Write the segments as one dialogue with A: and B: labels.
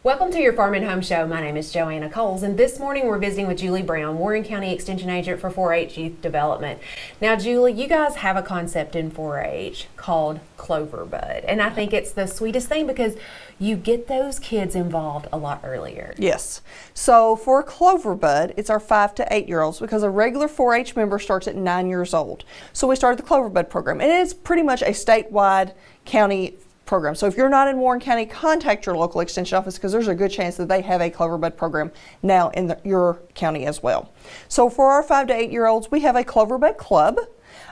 A: Welcome to your Farm and Home Show. My name is Joanna Coles, and this morning we're visiting with Julie Brown, Warren County Extension Agent for 4-H Youth Development. Now, Julie, you guys have a concept in 4-H called Cloverbud, and I think it's the sweetest thing because you get those kids involved a lot earlier.
B: Yes. So for Cloverbud, it's our 5 to 8 year olds because a regular 4-H member starts at 9 years old. So we started the Cloverbud program, and it's pretty much a statewide county program. So if you're not in Warren County, contact your local extension office because there's a good chance that they have a Cloverbud program now in your county as well. So for our 5 to 8 year olds, we have a Cloverbud club.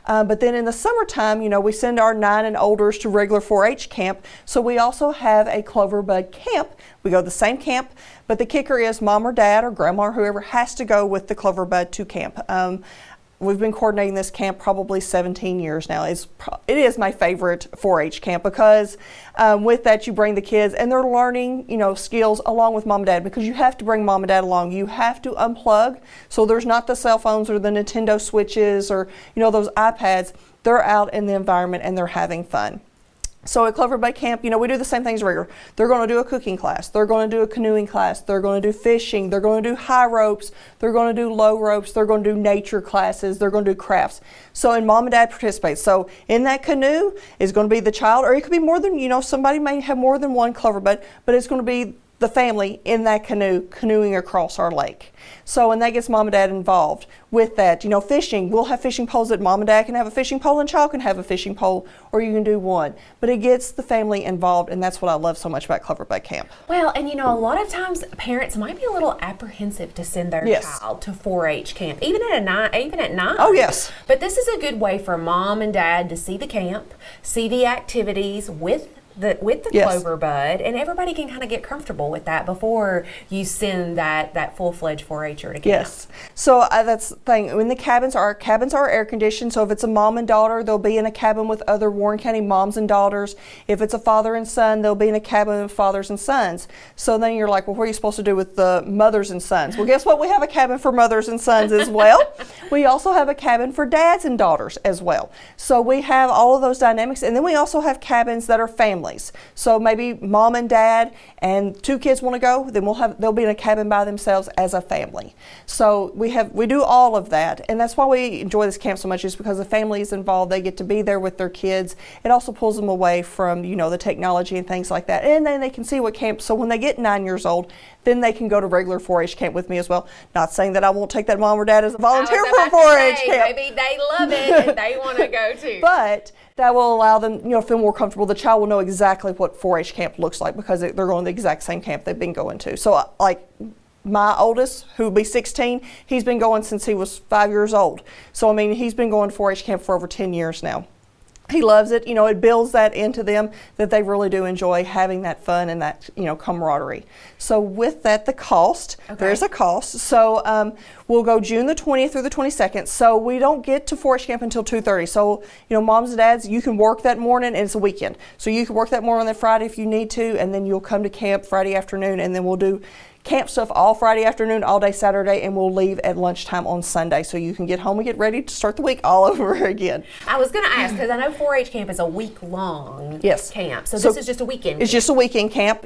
B: But then in the summertime, we send our 9 and olders to regular 4-H camp. So we also have a Cloverbud camp. We go to the same camp, but the kicker is mom or dad or grandma or whoever has to go with the Cloverbud to camp. We've been coordinating this camp probably 17 years now. It is my favorite 4-H camp because with that you bring the kids and they're learning, skills along with mom and dad because you have to bring mom and dad along. You have to unplug so there's not the cell phones or the Nintendo Switches or, those iPads. They're out in the environment and they're having fun. So at Cloverbud Camp, we do the same things regular. They're going to do a cooking class. They're going to do a canoeing class. They're going to do fishing. They're going to do high ropes. They're going to do low ropes. They're going to do nature classes. They're going to do crafts. So, and mom and dad participate. So in that canoe is going to be the child, or it could be more than, somebody may have more than one Cloverbud, but it's going to be the family in that canoe canoeing across our lake. So, and that gets mom and dad involved with that. Fishing, we'll have fishing poles that mom and dad can have a fishing pole and child can have a fishing pole, or you can do one. But it gets the family involved, and that's what I love so much about Cloverbud Camp.
A: Well, and a lot of times parents might be a little apprehensive to send their child to 4-H camp, even at 9.
B: Oh, yes.
A: But this is a good way for mom and dad to see the camp, see the activities with the Cloverbud, and everybody can kind of get comfortable with that before you send that full-fledged 4-H'er to camp.
B: Yes. So that's the thing. When our cabins are air conditioned, so if it's a mom and daughter, they'll be in a cabin with other Warren County moms and daughters. If it's a father and son, they'll be in a cabin with fathers and sons. So then you're like, well, what are you supposed to do with the mothers and sons? Well, guess what? We have a cabin for mothers and sons as well. We also have a cabin for dads and daughters as well. So we have all of those dynamics, and then we also have cabins that are family. So maybe mom and dad and 2 kids want to go, then they'll be in a cabin by themselves as a family. So we do all of that, and that's why we enjoy this camp so much, is because the family is involved. They get to be there with their kids. It also pulls them away from the technology and things like that, and then they can see what camp. So when they get 9 years old, then they can go to regular 4-H camp with me as well. Not saying that I won't take that mom or dad as a volunteer for a 4-H camp.
A: Maybe they love it and they want to go too.
B: But that will allow them, feel more comfortable. The child will know exactly what 4-H camp looks like because they're going to the exact same camp they've been going to. So like my oldest, who will be 16, he's been going since he was 5 years old. So he's been going to 4-H camp for over 10 years now. He loves it. It builds that into them that they really do enjoy having that fun and that, camaraderie. So with that, the cost, there's a cost. So we'll go June the 20th through the 22nd. So we don't get to 4-H camp until 2:30. So, moms and dads, you can work that morning and it's a weekend. So you can work that morning on that Friday if you need to, and then you'll come to camp Friday afternoon, and then we'll do camp stuff all Friday afternoon, all day Saturday, and we'll leave at lunchtime on Sunday so you can get home and get ready to start the week all over again.
A: I was going to ask, because I know 4-H camp is a week-long camp, so this is just a weekend
B: It's just a weekend camp,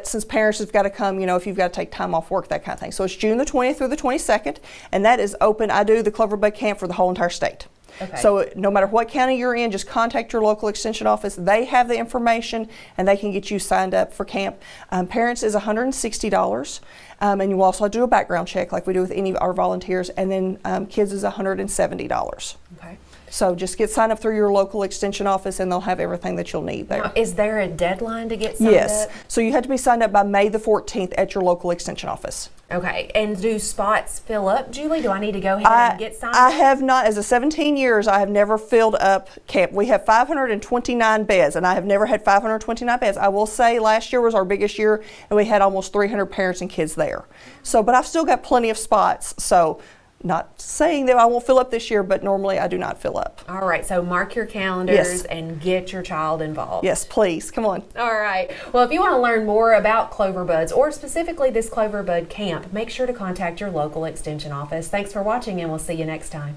B: since parents have got to come, if you've got to take time off work, that kind of thing. So it's June the 20th through the 22nd, and that is open. I do the Cloverbud camp for the whole entire state.
A: Okay.
B: So no matter what county you're in, just contact your local extension office. They have the information and they can get you signed up for camp. Parents is $160, and you also do a background check like we do with any of our volunteers, and then kids is $170.
A: Okay.
B: So just get signed up through your local extension office and they'll have everything that you'll need there.
A: Now, is there a deadline to get signed up?
B: Yes. So you have to be signed up by May the 14th at your local extension office.
A: Okay. And do spots fill up, Julie? Do I need to go ahead and get signed up?
B: I have not. As of 17 years, I have never filled up camp. We have 529 beds, and I have never had 529 beds. I will say last year was our biggest year, and we had almost 300 parents and kids there. So, but I've still got plenty of spots. So, not saying that I won't fill up this year, but normally I do not fill up.
A: All right, so mark your calendars and get your child involved.
B: Yes, please, come on.
A: All right, well, if you want to learn more about Cloverbuds, or specifically this Cloverbud camp, make sure to contact your local extension office. Thanks for watching, and we'll see you next time.